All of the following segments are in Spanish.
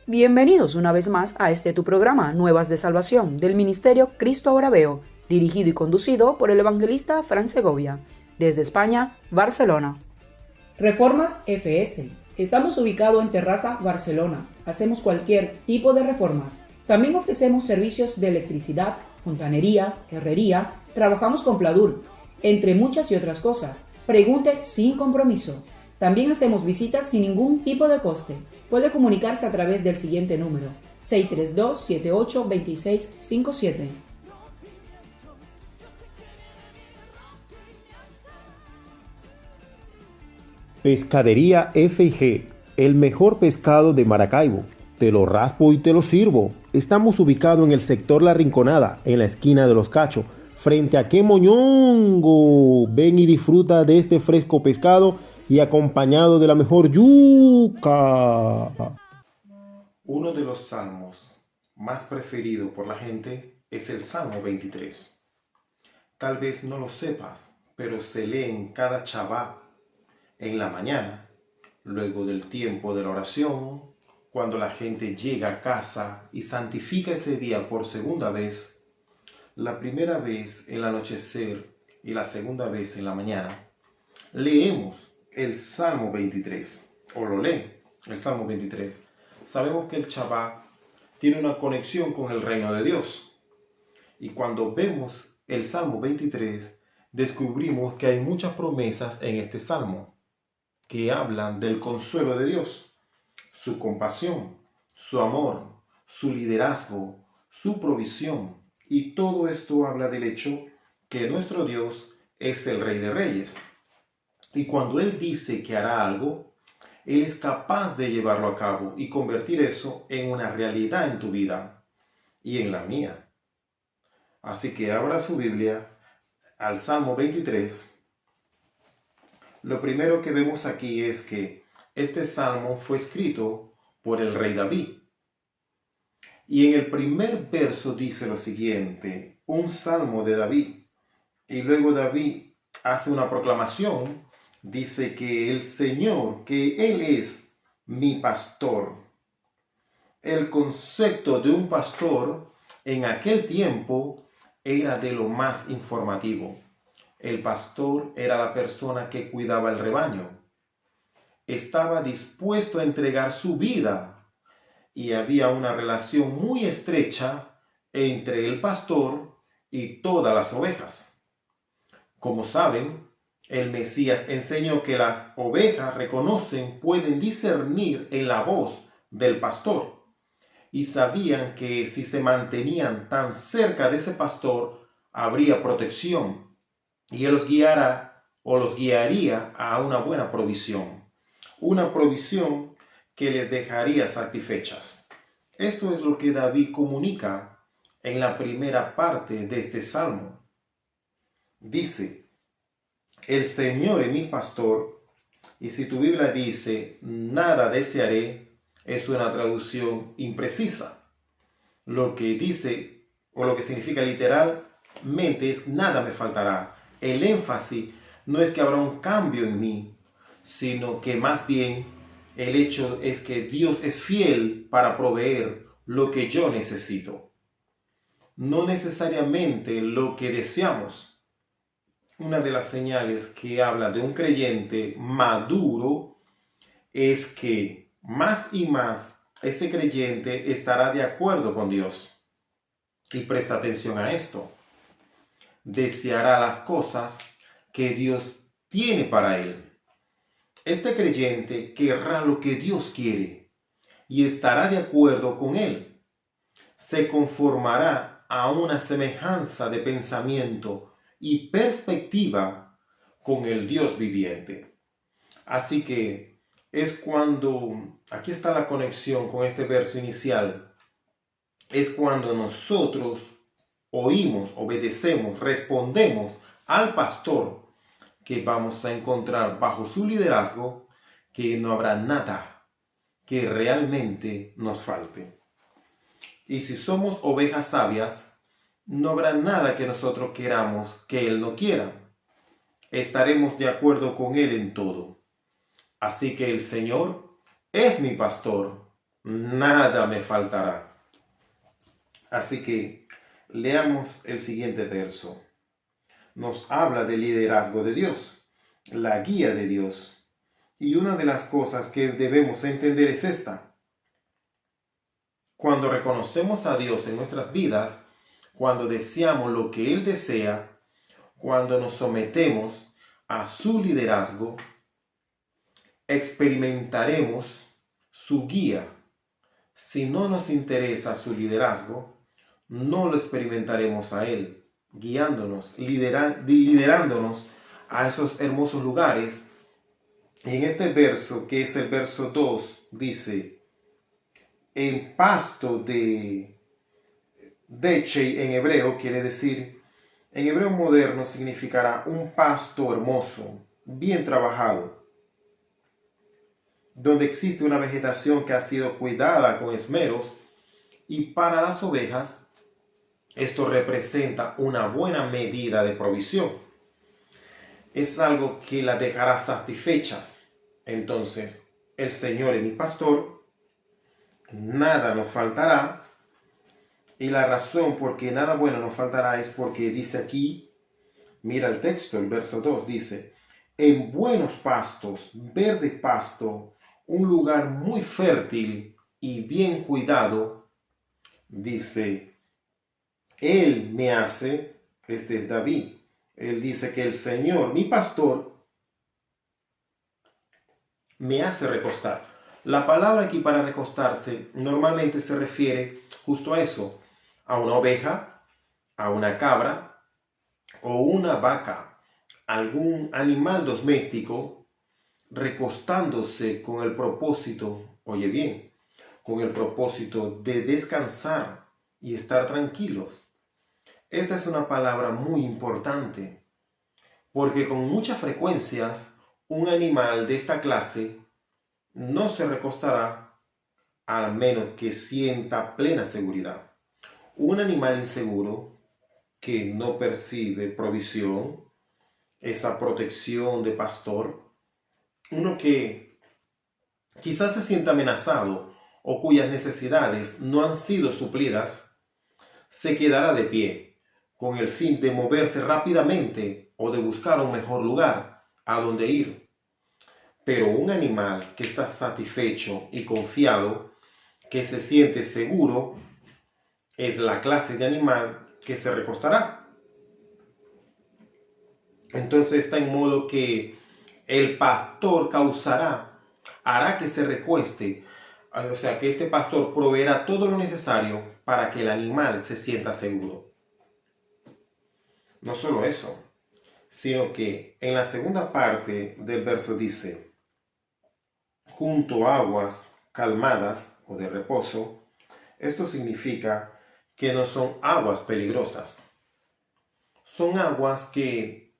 Bienvenidos una vez más a este tu programa, Nuevas de Salvación, del Ministerio Cristo Ahora Veo, dirigido y conducido por el evangelista Fran Segovia, desde España, Barcelona. Reformas FS. Estamos ubicados en Terraza, Barcelona. Hacemos cualquier tipo de reformas. También ofrecemos servicios de electricidad, fontanería, herrería, trabajamos con pladur, entre muchas y otras cosas. Pregunte sin compromiso. También hacemos visitas sin ningún tipo de coste. Puede comunicarse a través del siguiente número: 632-782657. Pescadería F&G, el mejor pescado de Maracaibo. Te lo raspo y te lo sirvo. Estamos ubicados en el sector La Rinconada, en la esquina de Los Cachos, frente a ¡Qué Moñongo! Ven y disfruta de este fresco pescado y acompañado de la mejor yuca. Uno de los salmos más preferidos por la gente es el Salmo 23. Tal vez no lo sepas, pero se lee en cada Shabbat, en la mañana, luego del tiempo de la oración, cuando la gente llega a casa y santifica ese día por segunda vez, la primera vez en el anochecer y la segunda vez en la mañana, leemos el Salmo 23, o lo leen, el Salmo 23. Sabemos que el Shabbat tiene una conexión con el reino de Dios. Y cuando vemos el Salmo 23, descubrimos que hay muchas promesas en este Salmo que hablan del consuelo de Dios, su compasión, su amor, su liderazgo, su provisión. Y todo esto habla del hecho que nuestro Dios es el Rey de Reyes. Y cuando Él dice que hará algo, Él es capaz de llevarlo a cabo y convertir eso en una realidad en tu vida y en la mía. Así que abra su Biblia al Salmo 23. Lo primero que vemos aquí es que este salmo fue escrito por el rey David. Y en el primer verso dice lo siguiente: un salmo de David. Y luego David hace una proclamación. Dice que el Señor, que Él es mi pastor. El concepto de un pastor en aquel tiempo era de lo más informativo. El pastor era la persona que cuidaba el rebaño. Estaba dispuesto a entregar su vida y había una relación muy estrecha entre el pastor y todas las ovejas. Como saben, el Mesías enseñó que las ovejas pueden discernir en la voz del pastor y sabían que si se mantenían tan cerca de ese pastor habría protección y él los guiará o los guiaría a una buena una provisión que les dejaría satisfechas. Esto es lo que David comunica en la primera parte de este salmo. Dice: el Señor es mi pastor. Y si tu Biblia dice nada desearé, es una traducción imprecisa. Lo que dice o lo que significa literalmente es nada me faltará. El énfasis no es que habrá un cambio en mí, sino que más bien el hecho es que Dios es fiel para proveer lo que yo necesito. No necesariamente lo que deseamos. Una de las señales que habla de un creyente maduro es que más y más ese creyente estará de acuerdo con Dios. Y presta atención a esto. Deseará las cosas que Dios tiene para él. Este creyente querrá lo que Dios quiere y estará de acuerdo con él. Se conformará a una semejanza de pensamiento y perspectiva con el Dios viviente. Así que es cuando, aquí está la conexión con este verso inicial, es cuando nosotros oímos, obedecemos, respondemos al pastor, que vamos a encontrar bajo su liderazgo que no habrá nada que realmente nos falte. Y si somos ovejas sabias, no habrá nada que nosotros queramos que Él no quiera. Estaremos de acuerdo con Él en todo. Así que el Señor es mi pastor nada me faltará. Así que leamos el siguiente verso. Nos habla del liderazgo de Dios, la guía de Dios. Y una de las cosas que debemos entender es esta. Cuando reconocemos a Dios en nuestras vidas, cuando deseamos lo que Él desea, cuando nos sometemos a su liderazgo, experimentaremos su guía. Si no nos interesa su liderazgo, no lo experimentaremos a Él, guiándonos, liderándonos a esos hermosos lugares. Y en este verso, que es el verso 2, dice, en pasto de Deche en hebreo quiere decir, en hebreo moderno significará un pasto hermoso, bien trabajado, donde existe una vegetación que ha sido cuidada con esmeros, y para las ovejas esto representa una buena medida de provisión. Es algo que las dejará satisfechas. Entonces, el Señor es mi pastor, nada nos faltará. Y la razón por qué nada bueno nos faltará es porque dice aquí, mira el texto, el verso 2 dice, en buenos pastos, verde pasto, un lugar muy fértil y bien cuidado, dice, Él me hace, este es David, Él dice que el Señor, mi pastor, me hace recostar. La palabra aquí para recostarse normalmente se refiere justo a eso, a una oveja, a una cabra o una vaca, algún animal doméstico recostándose con el propósito, oye bien, con el propósito de descansar y estar tranquilos. Esta es una palabra muy importante, porque con muchas frecuencias un animal de esta clase no se recostará al menos que sienta plena seguridad. Un animal inseguro que no percibe provisión, esa protección de pastor, uno que quizás se sienta amenazado o cuyas necesidades no han sido suplidas, se quedará de pie con el fin de moverse rápidamente o de buscar un mejor lugar a donde ir. Pero un animal que está satisfecho y confiado, que se siente seguro, es la clase de animal que se recostará. Entonces está en modo que el pastor hará que se recueste, o sea que este pastor proveerá todo lo necesario para que el animal se sienta seguro. No solo eso, sino que en la segunda parte del verso dice, junto a aguas calmadas o de reposo. Esto significa que no son aguas peligrosas. Son aguas que,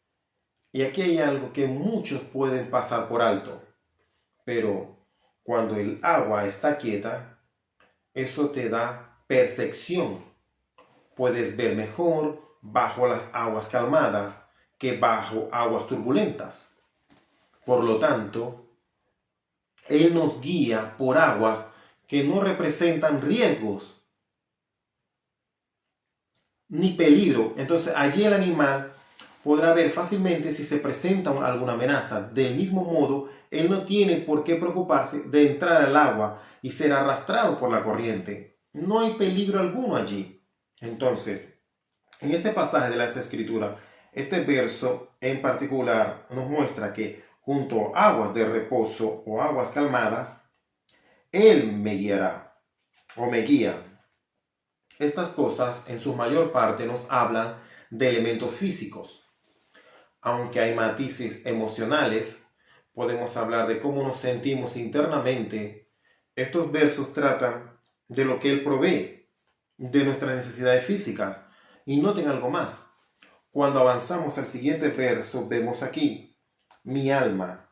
y aquí hay algo que muchos pueden pasar por alto, pero cuando el agua está quieta, eso te da percepción. Puedes ver mejor bajo las aguas calmadas que bajo aguas turbulentas. Por lo tanto, Él nos guía por aguas que no representan riesgos ni peligro. Entonces allí el animal podrá ver fácilmente si se presenta alguna amenaza. Del mismo modo, él no tiene por qué preocuparse de entrar al agua y ser arrastrado por la corriente. No hay peligro alguno allí. Entonces, en este pasaje de las Escrituras, este verso en particular nos muestra que junto a aguas de reposo o aguas calmadas, Él me guiará o me guía. Estas cosas en su mayor parte nos hablan de elementos físicos. Aunque hay matices emocionales, podemos hablar de cómo nos sentimos internamente. Estos versos tratan de lo que Él provee, de nuestras necesidades físicas. Y noten algo más. Cuando avanzamos al siguiente verso, vemos aquí, mi alma.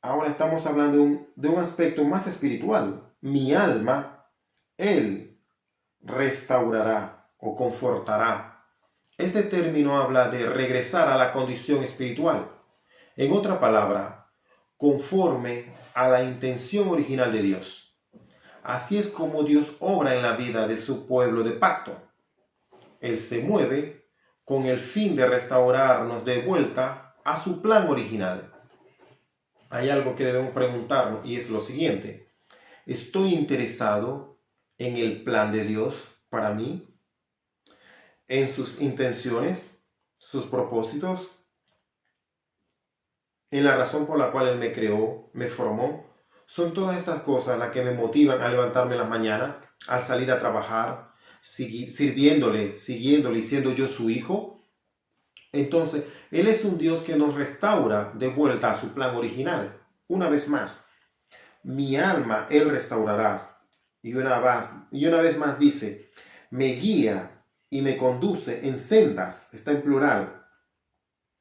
Ahora estamos hablando de un aspecto más espiritual. Mi alma, Él restaurará o confortará. Este término habla de regresar a la condición espiritual. En otra palabra, conforme a la intención original de Dios. Así es como Dios obra en la vida de su pueblo de pacto. Él se mueve con el fin de restaurarnos de vuelta a su plan original. Hay algo que debemos preguntarnos y es lo siguiente: ¿estoy interesado en el plan de Dios para mí? ¿En sus intenciones, sus propósitos? ¿En la razón por la cual Él me creó, me formó? Son todas estas cosas las que me motivan a levantarme en las mañanas, al salir a trabajar, sirviéndole, siguiéndole y siendo yo su hijo. Entonces, Él es un Dios que nos restaura de vuelta a su plan original. Una vez más, mi alma Él restaurará. Y una vez más dice, me guía y me conduce en sendas. Está en plural,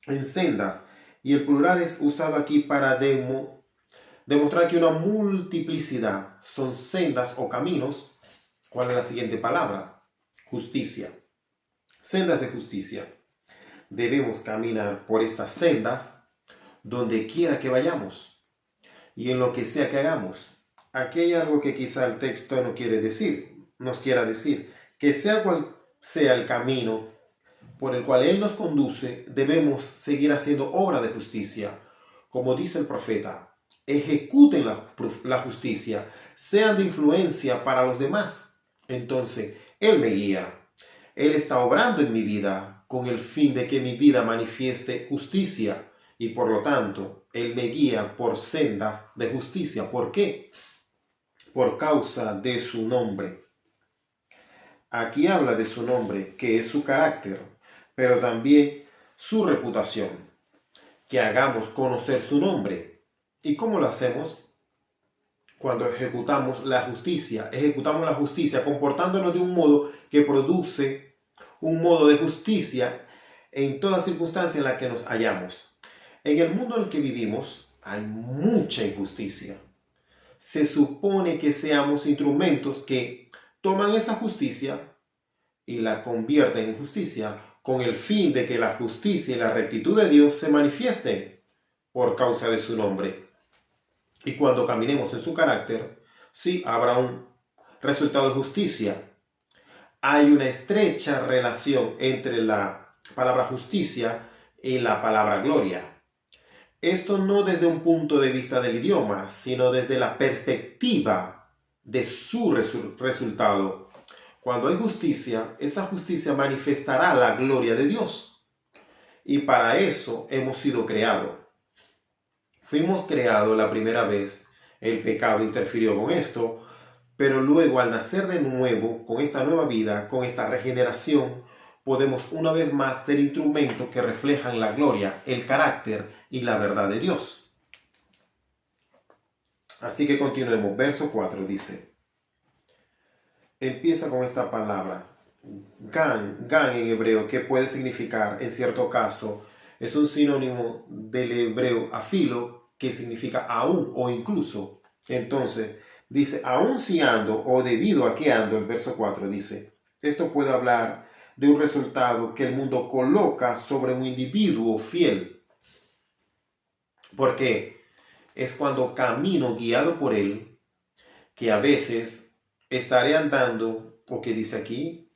en sendas. Y el plural es usado aquí para demostrar que una multiplicidad son sendas o caminos. ¿Cuál es la siguiente palabra? Justicia. Sendas de justicia. Debemos caminar por estas sendas donde quiera que vayamos y en lo que sea que hagamos. Aquí hay algo que quizá el texto nos quiera decir, que sea cual sea el camino por el cual Él nos conduce, debemos seguir haciendo obra de justicia. Como dice el profeta, ejecuten la justicia, sean de influencia para los demás. Entonces, Él me guía. Él está obrando en mi vida con el fin de que mi vida manifieste justicia y por lo tanto Él me guía por sendas de justicia. ¿Por qué? Por causa de su nombre. Aquí habla de su nombre, que es su carácter, pero también su reputación. Que hagamos conocer su nombre. ¿Y cómo lo hacemos? Cuando ejecutamos la justicia comportándonos de un modo que produce un modo de justicia en toda circunstancia en la que nos hallamos. En el mundo en el que vivimos hay mucha injusticia. Se supone que seamos instrumentos que toman esa justicia y la convierten en justicia con el fin de que la justicia y la rectitud de Dios se manifiesten por causa de su nombre. Y cuando caminemos en su carácter, sí habrá un resultado de justicia. Hay una estrecha relación entre la palabra justicia y la palabra gloria. Esto no desde un punto de vista del idioma, sino desde la perspectiva de su resultado. Cuando hay justicia, esa justicia manifestará la gloria de Dios. Y para eso hemos sido creados. Fuimos creados la primera vez, el pecado interfirió con esto, pero luego al nacer de nuevo, con esta nueva vida, con esta regeneración, podemos una vez más ser instrumentos que reflejan la gloria, el carácter y la verdad de Dios. Así que continuemos. Verso 4 dice, empieza con esta palabra, gan en hebreo, que puede significar, en cierto caso, es un sinónimo del hebreo afilo, que significa aún o incluso. Entonces, dice, aún si ando o debido a que ando, el verso 4 dice, esto puede hablar de un resultado que el mundo coloca sobre un individuo fiel. Porque es cuando camino guiado por Él, que a veces estaré andando, o que dice aquí,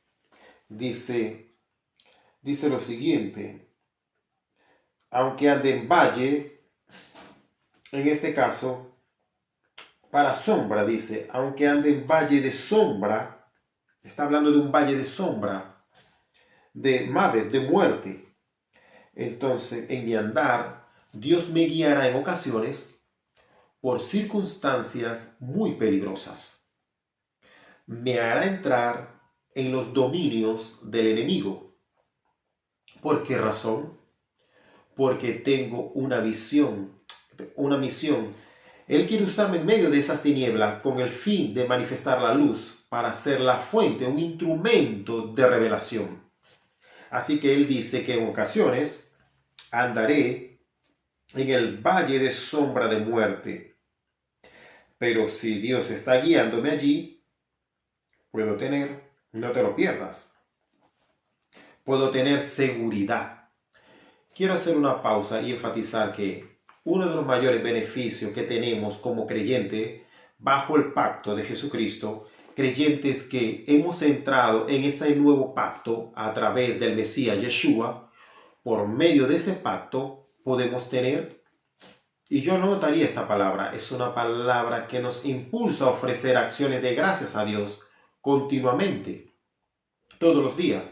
dice lo siguiente, aunque ande en valle, en este caso, para sombra, dice, aunque ande en valle de sombra, está hablando de un valle de sombra, de Mavet, de muerte. Entonces, en mi andar, Dios me guiará en ocasiones por circunstancias muy peligrosas. Me hará entrar en los dominios del enemigo. ¿Por qué razón? Porque tengo una visión, una misión. Él quiere usarme en medio de esas tinieblas con el fin de manifestar la luz para ser la fuente, un instrumento de revelación. Así que Él dice que en ocasiones andaré en el valle de sombra de muerte. Pero si Dios está guiándome allí, puedo tener, no te lo pierdas, puedo tener seguridad. Quiero hacer una pausa y enfatizar que uno de los mayores beneficios que tenemos como creyente bajo el pacto de Jesucristo, creyentes que hemos entrado en ese nuevo pacto a través del Mesías Yeshua. Por medio de ese pacto podemos tener, y yo notaría esta palabra, es una palabra que nos impulsa a ofrecer acciones de gracias a Dios continuamente, todos los días.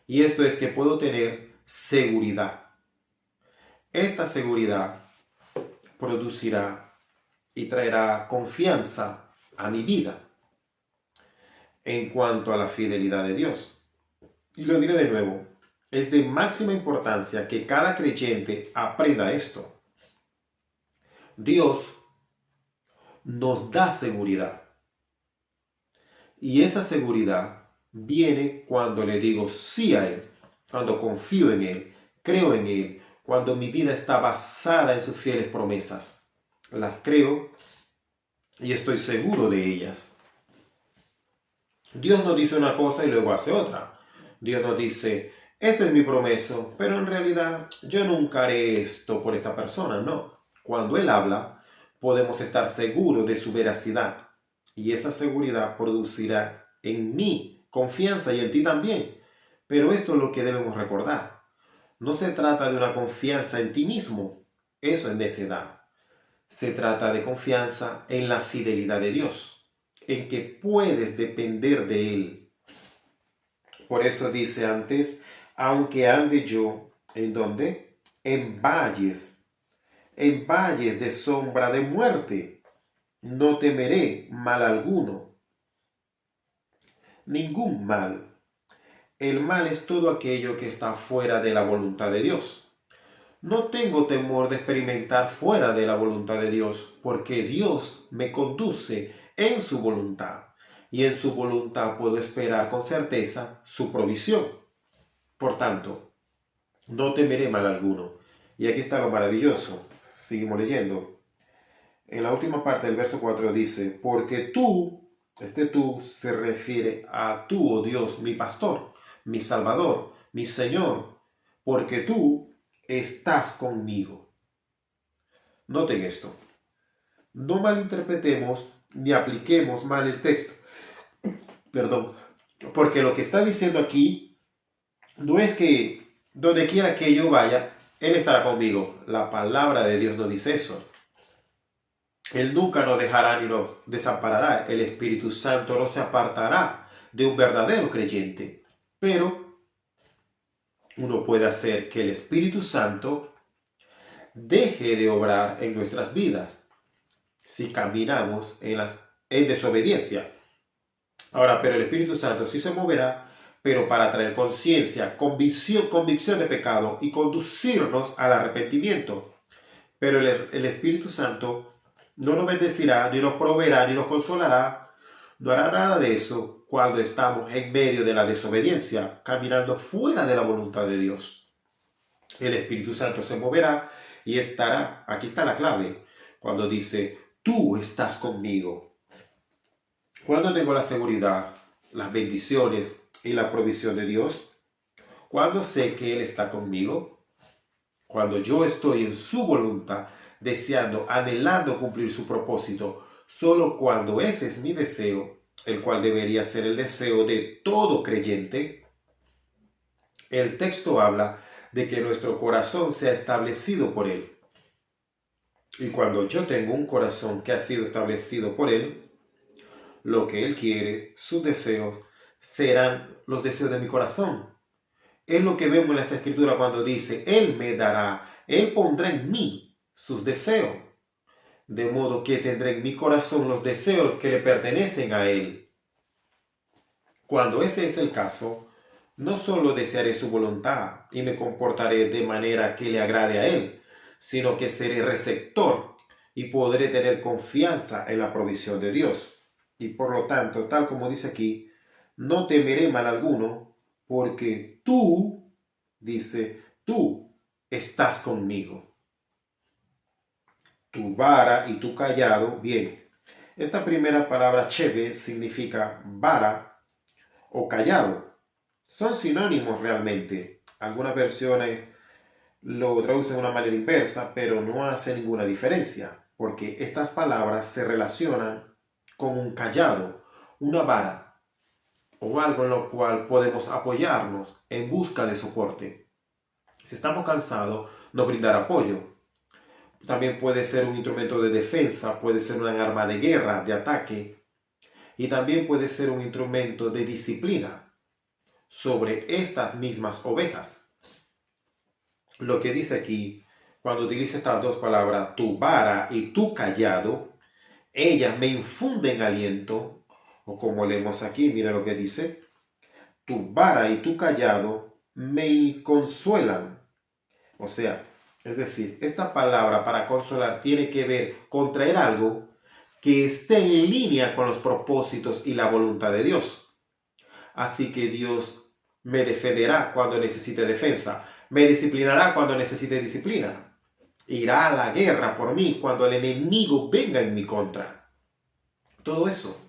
Y esto es que puedo tener seguridad. Esta seguridad producirá y traerá confianza a mi vida en cuanto a la fidelidad de Dios. Y lo diré de nuevo, es de máxima importancia que cada creyente aprenda esto. Dios nos da seguridad. Y esa seguridad viene cuando le digo sí a Él, cuando confío en Él, creo en Él, cuando mi vida está basada en sus fieles promesas. Las creo y estoy seguro de ellas. Dios nos dice una cosa y luego hace otra. Dios nos dice, este es mi promeso, pero en realidad yo nunca haré esto por esta persona. No. Cuando Él habla, podemos estar seguros de su veracidad. Y esa seguridad producirá en mí confianza y en ti también. Pero esto es lo que debemos recordar. No se trata de una confianza en ti mismo. Eso es necedad. Se trata de confianza en la fidelidad de Dios, en que puedes depender de Él. Por eso dice antes, aunque ande yo, ¿en dónde? En valles de sombra de muerte, no temeré mal alguno. Ningún mal. El mal es todo aquello que está fuera de la voluntad de Dios. No tengo temor de experimentar fuera de la voluntad de Dios, porque Dios me conduce en su voluntad, y en su voluntad puedo esperar con certeza su provisión. Por tanto, no temeré mal alguno. Y aquí está lo maravilloso. Seguimos leyendo. En la última parte del verso 4 dice, porque tú, este tú se refiere a tú, oh Dios, mi pastor, mi salvador, mi Señor, porque tú estás conmigo. Noten esto. No malinterpretemos ni apliquemos mal el texto. Porque lo que está diciendo aquí no es que donde quiera que yo vaya, Él estará conmigo. La palabra de Dios no dice eso. Él nunca nos dejará ni nos desamparará. El Espíritu Santo no se apartará de un verdadero creyente. Pero uno puede hacer que el Espíritu Santo deje de obrar en nuestras vidas si caminamos en desobediencia. Ahora, pero el Espíritu Santo sí se moverá, pero para traer conciencia, convicción de pecado y conducirnos al arrepentimiento. Pero el Espíritu Santo no nos bendecirá, ni nos proveerá, ni nos consolará. No hará nada de eso cuando estamos en medio de la desobediencia, caminando fuera de la voluntad de Dios. El Espíritu Santo se moverá y estará. Aquí está la clave. Cuando dice, tú estás conmigo. Cuando tengo la seguridad, las bendiciones y la provisión de Dios, cuando sé que Él está conmigo, cuando yo estoy en su voluntad, deseando, anhelando cumplir su propósito, solo cuando ese es mi deseo, el cual debería ser el deseo de todo creyente, el texto habla de que nuestro corazón sea establecido por Él. Y cuando yo tengo un corazón que ha sido establecido por Él, lo que Él quiere, sus deseos, serán los deseos de mi corazón. Es lo que vemos en las Escrituras cuando dice, Él me dará, Él pondrá en mí sus deseos. De modo que tendré en mi corazón los deseos que le pertenecen a Él. Cuando ese es el caso, no solo desearé su voluntad y me comportaré de manera que le agrade a Él, sino que seré receptor y podré tener confianza en la provisión de Dios. Y por lo tanto, tal como dice aquí, no temeré mal alguno, porque tú, dice, tú estás conmigo. Tu vara y tu callado, bien. Esta primera palabra cheve significa vara o callado. Son sinónimos realmente. Algunas versiones lo traducen de una manera inversa, pero no hace ninguna diferencia, porque estas palabras se relacionan con un cayado, una vara o algo en lo cual podemos apoyarnos en busca de soporte. Si estamos cansados, nos brindará apoyo. También puede ser un instrumento de defensa, puede ser un arma de guerra, de ataque, y también puede ser un instrumento de disciplina sobre estas mismas ovejas. Lo que dice aquí, cuando utiliza estas dos palabras, tu vara y tu cayado, ellas me infunden aliento, o como leemos aquí, mira lo que dice, tu vara y tu cayado me consuelan. O sea, es decir, esta palabra para consolar tiene que ver con traer algo que esté en línea con los propósitos y la voluntad de Dios. Así que Dios me defenderá cuando necesite defensa, me disciplinará cuando necesite disciplina, irá a la guerra por mí cuando el enemigo venga en mi contra. Todo eso,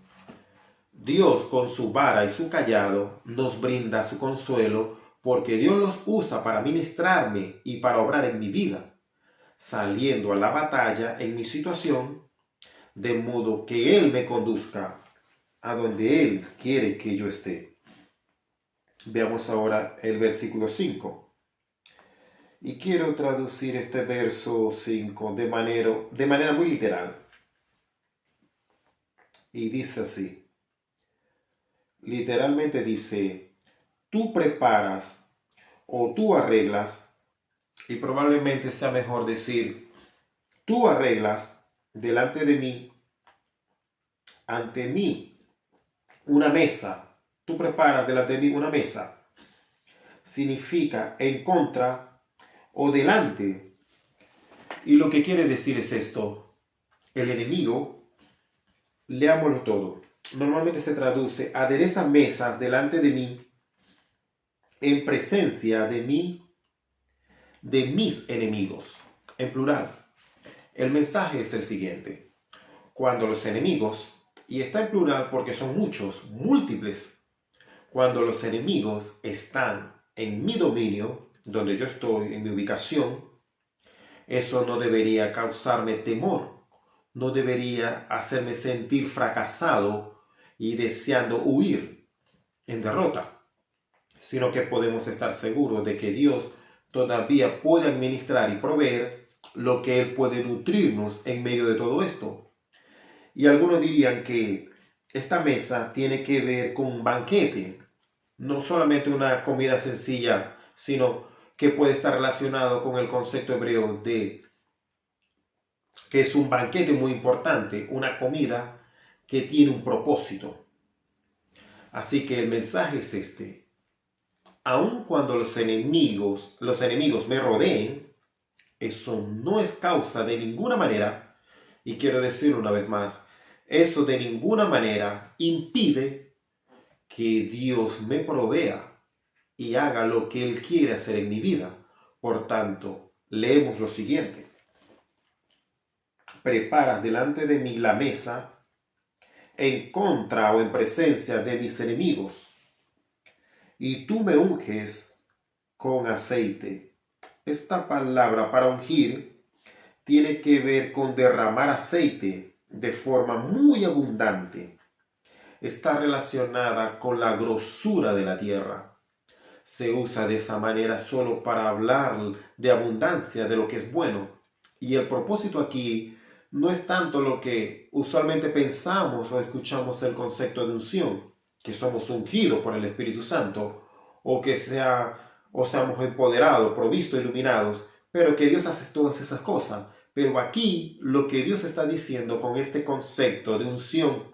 Dios con su vara y su cayado nos brinda su consuelo porque Dios los usa para ministrarme y para obrar en mi vida, saliendo a la batalla en mi situación, de modo que Él me conduzca a donde Él quiere que yo esté. Veamos ahora el versículo 5. Y quiero traducir este verso 5 de manera muy literal. Y dice así. Literalmente dice, tú preparas o tú arreglas, y probablemente sea mejor decir, tú arreglas delante de mí, ante mí, una mesa. Tú preparas delante de mí una mesa. Significa en contra o delante. Y lo que quiere decir es esto. El enemigo, leámoslo todo. Normalmente se traduce, adereza mesas delante de mí, en presencia de mí, de mis enemigos. En plural. El mensaje es el siguiente. Cuando los enemigos, y está en plural porque son muchos, múltiples, cuando los enemigos están en mi dominio, donde yo estoy, en mi ubicación, eso no debería causarme temor, no debería hacerme sentir fracasado y deseando huir en derrota, sino que podemos estar seguros de que Dios todavía puede administrar y proveer lo que Él puede nutrirnos en medio de todo esto. Y algunos dirían que esta mesa tiene que ver con un banquete, no solamente una comida sencilla, sino que puede estar relacionado con el concepto hebreo de que es un banquete muy importante, una comida que tiene un propósito. Así que el mensaje es este. Aun cuando los enemigos me rodeen, eso no es causa de ninguna manera, y quiero decir una vez más, eso de ninguna manera impide que Dios me provea y haga lo que Él quiere hacer en mi vida. Por tanto, leemos lo siguiente. Preparas delante de mí la mesa en contra o en presencia de mis enemigos, y tú me unges con aceite. Esta palabra para ungir tiene que ver con derramar aceite de forma muy abundante. Está relacionada con la grosura de la tierra. Se usa de esa manera solo para hablar de abundancia, de lo que es bueno. Y el propósito aquí no es tanto lo que usualmente pensamos o escuchamos el concepto de unción, que somos ungidos por el Espíritu Santo, o que seamos empoderados, provistos, iluminados, pero que Dios hace todas esas cosas. Pero aquí lo que Dios está diciendo con este concepto de unción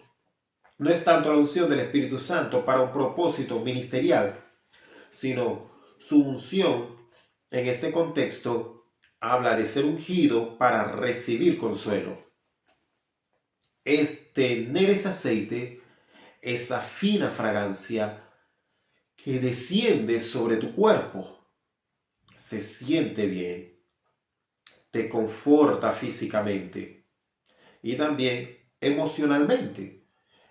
no es tanto la unción del Espíritu Santo para un propósito ministerial, sino su unción en este contexto habla de ser ungido para recibir consuelo. Es tener ese aceite, esa fina fragancia que desciende sobre tu cuerpo. Se siente bien, te conforta físicamente y también emocionalmente.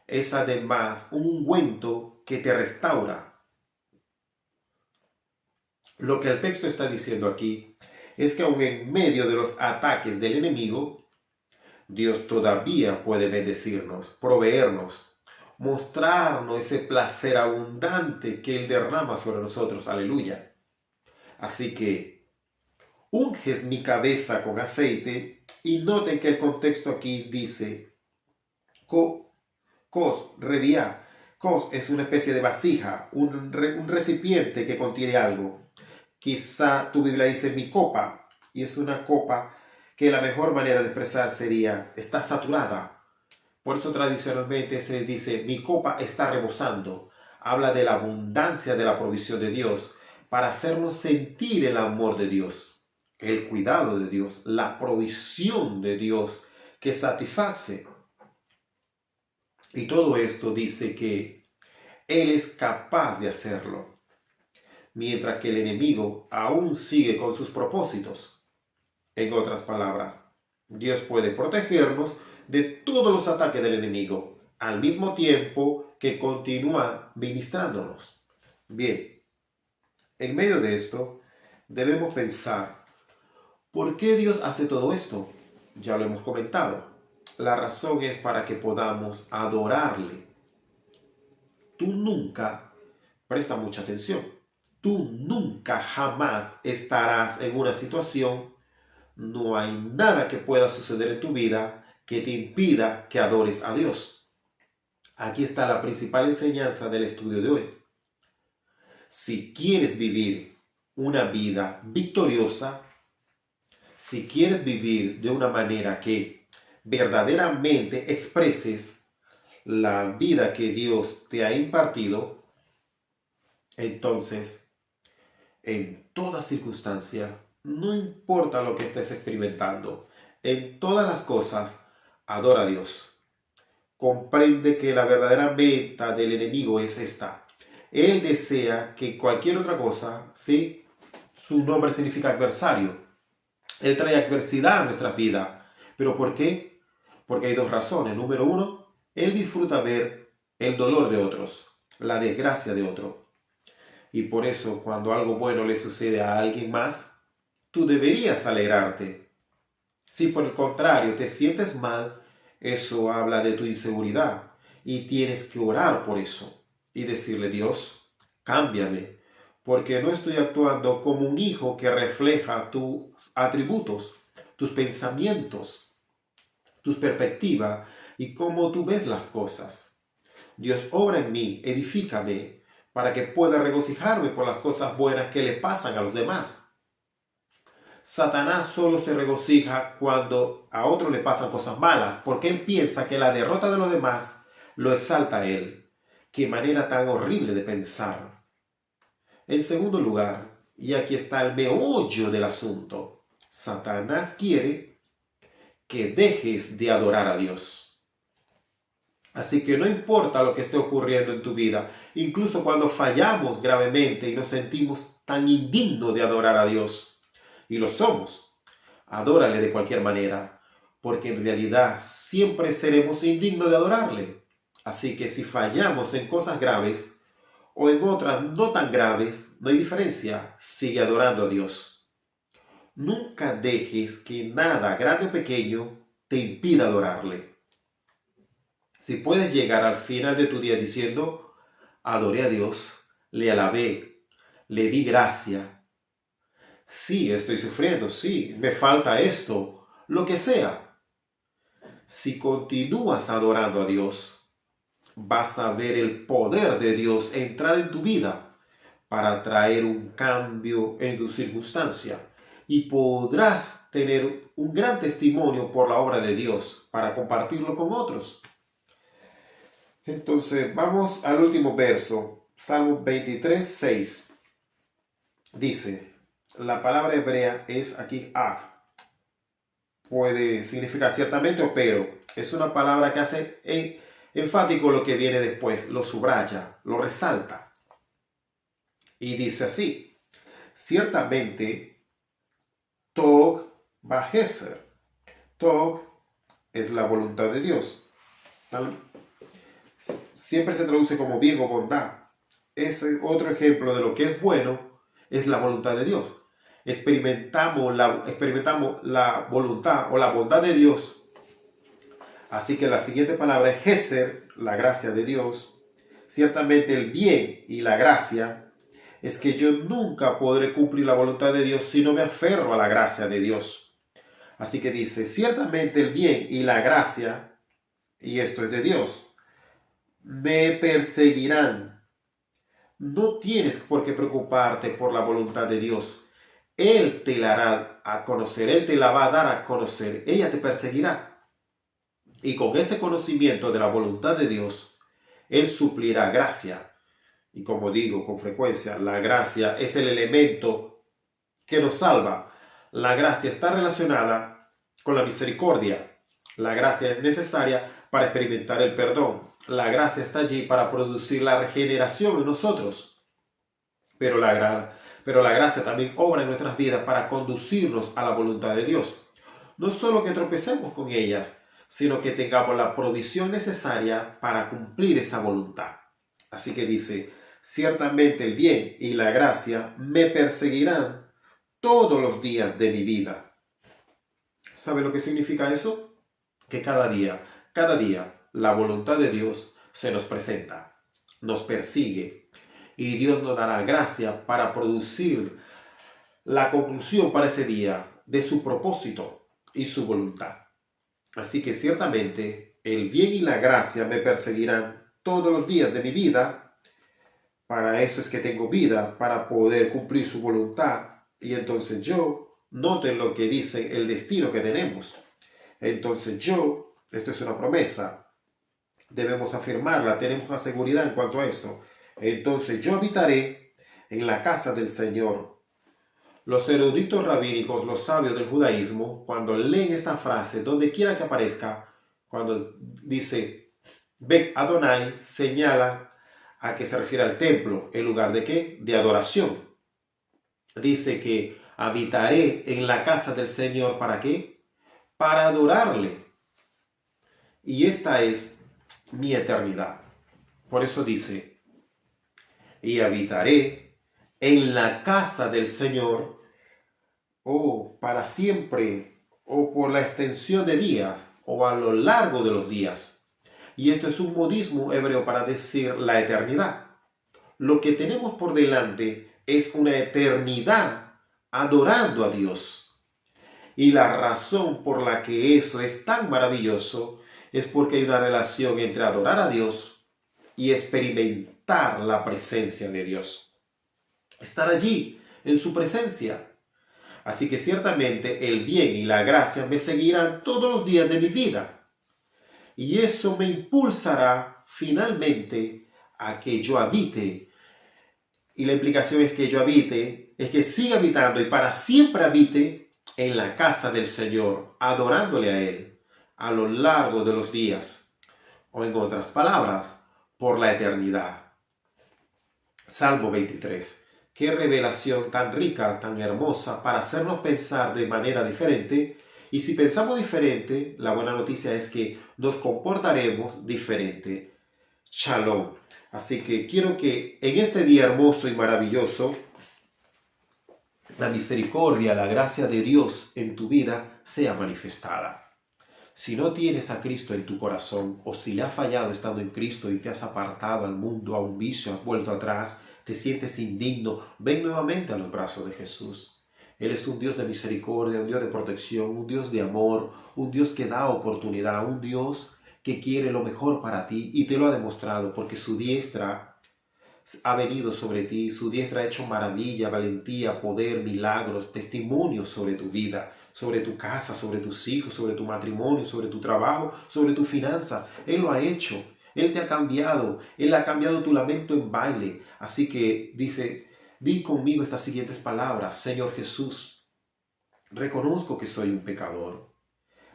Es además un ungüento que te restaura. Lo que el texto está diciendo aquí es que aun en medio de los ataques del enemigo, Dios todavía puede bendecirnos, proveernos, mostrarnos ese placer abundante que Él derrama sobre nosotros. Aleluya. Así que unges mi cabeza con aceite, y noten que el contexto aquí dice cos, revía. Cos es una especie de vasija, un recipiente que contiene algo. Quizá tu Biblia dice mi copa, y es una copa que la mejor manera de expresar sería está saturada. Por eso tradicionalmente se dice mi copa está rebosando. Habla de la abundancia de la provisión de Dios para hacernos sentir el amor de Dios, el cuidado de Dios, la provisión de Dios que satisface. Y todo esto dice que Él es capaz de hacerlo, mientras que el enemigo aún sigue con sus propósitos. En otras palabras, Dios puede protegernos de todos los ataques del enemigo, al mismo tiempo que continúa ministrándonos. Bien, en medio de esto, debemos pensar, ¿por qué Dios hace todo esto? Ya lo hemos comentado. La razón es para que podamos adorarle. Tú nunca, presta mucha atención, tú nunca jamás estarás en una situación, no hay nada que pueda suceder en tu vida que te impida que adores a Dios. Aquí está la principal enseñanza del estudio de hoy. Si quieres vivir una vida victoriosa, si quieres vivir de una manera que verdaderamente expreses la vida que Dios te ha impartido, entonces, en toda circunstancia, no importa lo que estés experimentando, en todas las cosas, adora a Dios. Comprende que la verdadera meta del enemigo es esta. Él desea que cualquier otra cosa, ¿sí? Su nombre significa adversario. Él trae adversidad a nuestra vida. ¿Pero por qué? Porque hay dos razones. Número uno, Él disfruta ver el dolor de otros, la desgracia de otro. Y por eso, cuando algo bueno le sucede a alguien más, tú deberías alegrarte. Si por el contrario te sientes mal, eso habla de tu inseguridad y tienes que orar por eso y decirle, Dios, cámbiame, porque no estoy actuando como un hijo que refleja tus atributos, tus pensamientos, tus perspectivas y cómo tú ves las cosas. Dios, obra en mí, edifícame, para que pueda regocijarme por las cosas buenas que le pasan a los demás. Satanás solo se regocija cuando a otro le pasan cosas malas, porque él piensa que la derrota de los demás lo exalta a él. Qué manera tan horrible de pensar. En segundo lugar, y aquí está el meollo del asunto, Satanás quiere que dejes de adorar a Dios. Así que no importa lo que esté ocurriendo en tu vida, incluso cuando fallamos gravemente y nos sentimos tan indignos de adorar a Dios, y lo somos, adórale de cualquier manera, porque en realidad siempre seremos indignos de adorarle. Así que si fallamos en cosas graves o en otras no tan graves, no hay diferencia, sigue adorando a Dios. Nunca dejes que nada, grande o pequeño, te impida adorarle. Si puedes llegar al final de tu día diciendo, adoré a Dios, le alabé, le di gracia. Sí, estoy sufriendo, sí, me falta esto, lo que sea. Si continúas adorando a Dios, vas a ver el poder de Dios entrar en tu vida para traer un cambio en tu circunstancia. Y podrás tener un gran testimonio por la obra de Dios para compartirlo con otros. Entonces, vamos al último verso, Salmo 23, 6. Dice, la palabra hebrea es aquí ag. Puede significar ciertamente o pero. Es una palabra que hace enfático lo que viene después, lo subraya, lo resalta. Y dice así, ciertamente, Tog Bajeser. Tog es la voluntad de Dios. Siempre se traduce como bien o bondad. Ese otro ejemplo de lo que es bueno es la voluntad de Dios. Experimentamos la voluntad o la bondad de Dios Así que la siguiente palabra es Geser, la gracia de Dios. Ciertamente el bien y la gracia es que yo nunca podré cumplir la voluntad de Dios si no me aferro a la gracia de Dios. Así que dice, ciertamente el bien y la gracia, y esto es de Dios, me perseguirán. No tienes por qué preocuparte por la voluntad de Dios. Él te la hará a conocer, Él te la va a dar a conocer, ella te perseguirá. Y con ese conocimiento de la voluntad de Dios, Él suplirá gracia. Y como digo con frecuencia, la gracia es el elemento que nos salva. La gracia está relacionada con la misericordia. La gracia es necesaria para experimentar el perdón. La gracia está allí para producir la regeneración en nosotros. Pero la gracia también obra en nuestras vidas para conducirnos a la voluntad de Dios. No solo que tropecemos con ellas, sino que tengamos la provisión necesaria para cumplir esa voluntad. Así que dice, ciertamente el bien y la gracia me perseguirán todos los días de mi vida. ¿Sabe lo que significa eso? Que cada día, la voluntad de Dios se nos presenta, nos persigue, y Dios nos dará gracia para producir la conclusión para ese día de su propósito y su voluntad. Así que ciertamente el bien y la gracia me perseguirán todos los días de mi vida. Para eso es que tengo vida, para poder cumplir su voluntad. Y entonces noten lo que dice el destino que tenemos. Entonces esto es una promesa, debemos afirmarla, tenemos la seguridad en cuanto a esto. Entonces yo habitaré en la casa del Señor. Los eruditos rabínicos, los sabios del judaísmo, cuando leen esta frase, donde quiera que aparezca, cuando dice Bet Adonai, señala a que se refiere al templo, ¿en lugar de qué? De adoración. Dice que habitaré en la casa del Señor, ¿para qué? Para adorarle. Y esta es mi eternidad. Por eso dice, y habitaré en la casa del Señor, o para siempre, o por la extensión de días, o a lo largo de los días. Y esto es un modismo hebreo para decir la eternidad. Lo que tenemos por delante es una eternidad adorando a Dios. Y la razón por la que eso es tan maravilloso es porque hay una relación entre adorar a Dios y experimentar la presencia de Dios. Estar allí, en su presencia. Así que ciertamente el bien y la gracia me seguirán todos los días de mi vida. Y eso me impulsará finalmente a que yo habite. Y la implicación es que yo habite, es que siga habitando y para siempre habite en la casa del Señor, adorándole a Él a lo largo de los días. O en otras palabras, por la eternidad. Salmo 23. Qué revelación tan rica, tan hermosa para hacernos pensar de manera diferente. Y si pensamos diferente, la buena noticia es que nos comportaremos diferente. Shalom. Así que quiero que en este día hermoso y maravilloso, la misericordia, la gracia de Dios en tu vida sea manifestada. Si no tienes a Cristo en tu corazón, o si le has fallado estando en Cristo y te has apartado al mundo, a un vicio, has vuelto atrás, te sientes indigno, ven nuevamente a los brazos de Jesús. Él es un Dios de misericordia, un Dios de protección, un Dios de amor, un Dios que da oportunidad, un Dios que quiere lo mejor para ti y te lo ha demostrado porque su diestra ha venido sobre ti, su diestra ha hecho maravilla, valentía, poder, milagros, testimonios sobre tu vida, sobre tu casa, sobre tus hijos, sobre tu matrimonio, sobre tu trabajo, sobre tu finanza. Él lo ha hecho. Él te ha cambiado. Él ha cambiado tu lamento en baile. Así que dice, di conmigo estas siguientes palabras. Señor Jesús, reconozco que soy un pecador.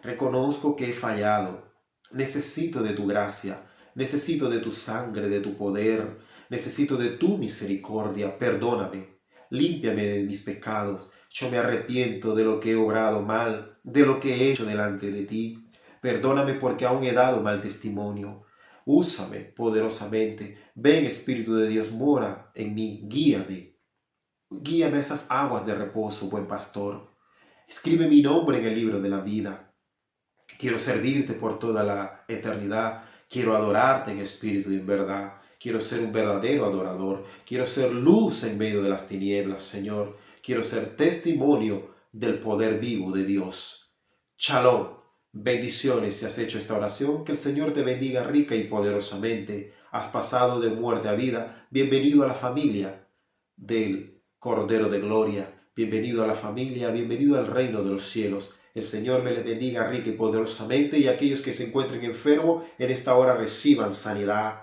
Reconozco que he fallado. Necesito de tu gracia. Necesito de tu sangre, de tu poder. Necesito de tu misericordia. Perdóname. Límpiame de mis pecados. Yo me arrepiento de lo que he obrado mal, de lo que he hecho delante de ti. Perdóname porque aún he dado mal testimonio. Úsame poderosamente. Ven, Espíritu de Dios, mora en mí. Guíame. Guíame a esas aguas de reposo, buen pastor. Escribe mi nombre en el libro de la vida. Quiero servirte por toda la eternidad. Quiero adorarte en espíritu y en verdad. Quiero ser un verdadero adorador. Quiero ser luz en medio de las tinieblas, Señor. Quiero ser testimonio del poder vivo de Dios. Shalom. Bendiciones si has hecho esta oración. Que el Señor te bendiga rica y poderosamente. Has pasado de muerte a vida. Bienvenido a la familia del Cordero de Gloria. Bienvenido a la familia. Bienvenido al reino de los cielos. El Señor me les bendiga rica y poderosamente. Y aquellos que se encuentren enfermos en esta hora reciban sanidad.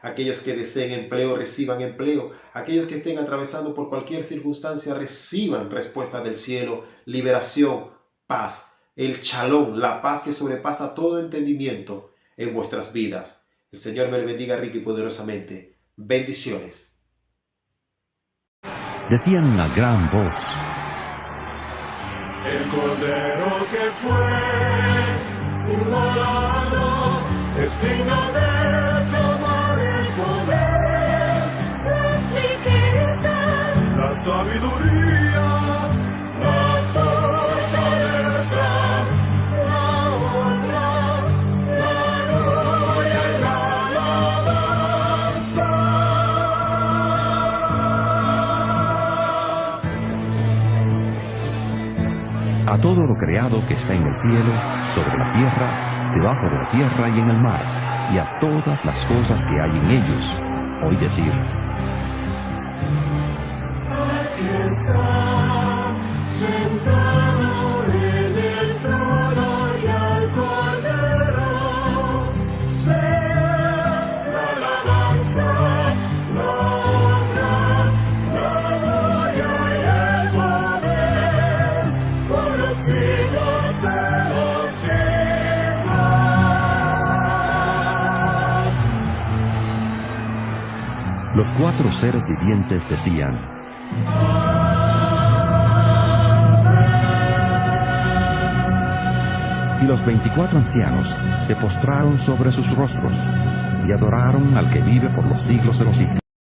Aquellos que deseen empleo reciban empleo. Aquellos que estén atravesando por cualquier circunstancia reciban respuesta del cielo. Liberación, paz. El shalom, la paz que sobrepasa todo entendimiento en vuestras vidas. El Señor me le bendiga rica y poderosamente. Bendiciones. Decían a gran voz: el Cordero que fue inmolado es digno de tomar el poder, las riquezas, la sabiduría, la fortaleza, la honra, la gloria y la alabanza. a todo lo creado que está en el cielo, sobre la tierra, debajo de la tierra y en el mar, y a todas las cosas que hay en ellos. Oí decir: Aquí está sentado en el trono y al Cordero sea la alabanza, la honra, la gloria y el poder por los siglos de los siglos. Los cuatro seres vivientes decían: y los 24 ancianos se postraron sobre sus rostros y adoraron al que vive por los siglos de los siglos.